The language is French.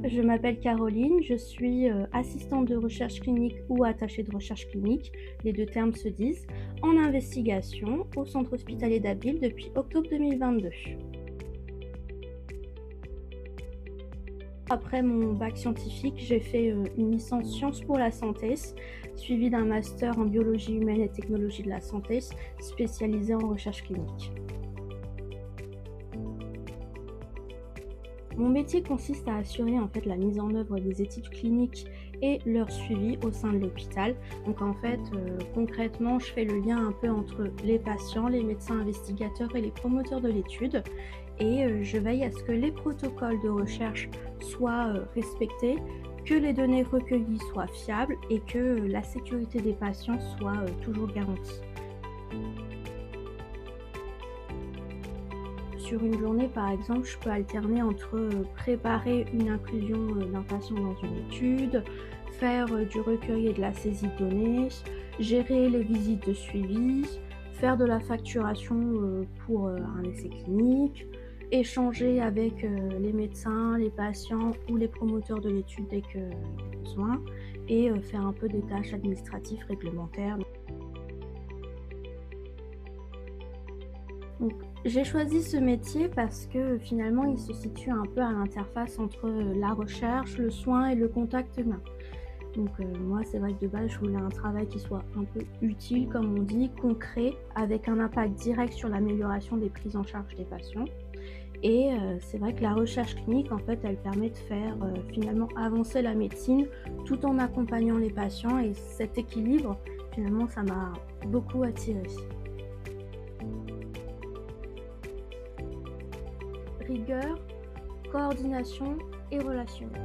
Je m'appelle Caroline, je suis assistante de recherche clinique ou attachée de recherche clinique, les deux termes se disent, en investigation au centre hospitalier d'Abbeville depuis octobre 2022. Après mon bac scientifique, j'ai fait une licence Sciences pour la santé, suivie d'un master en biologie humaine et technologie de la santé, spécialisé en recherche clinique. Mon métier consiste à assurer en fait la mise en œuvre des études cliniques et leur suivi au sein de l'hôpital. Donc en fait, concrètement, je fais le lien un peu entre les patients, les médecins investigateurs et les promoteurs de l'étude. Et je veille à ce que les protocoles de recherche soient respectés, que les données recueillies soient fiables et que la sécurité des patients soit toujours garantie. Sur une journée, par exemple, je peux alterner entre préparer une inclusion d'un patient dans une étude, faire du recueil et de la saisie de données, gérer les visites de suivi, faire de la facturation pour un essai clinique, échanger avec les médecins, les patients ou les promoteurs de l'étude dès que besoin, et faire un peu des tâches administratives réglementaires. Donc, j'ai choisi ce métier parce que finalement il se situe un peu à l'interface entre la recherche, le soin et le contact humain. Donc moi c'est vrai que de base je voulais un travail qui soit un peu utile comme on dit, concret, avec un impact direct sur l'amélioration des prises en charge des patients. Et c'est vrai que la recherche clinique en fait elle permet de faire finalement avancer la médecine tout en accompagnant les patients, et cet équilibre finalement ça m'a beaucoup attirée. Rigueur, coordination et relationnel.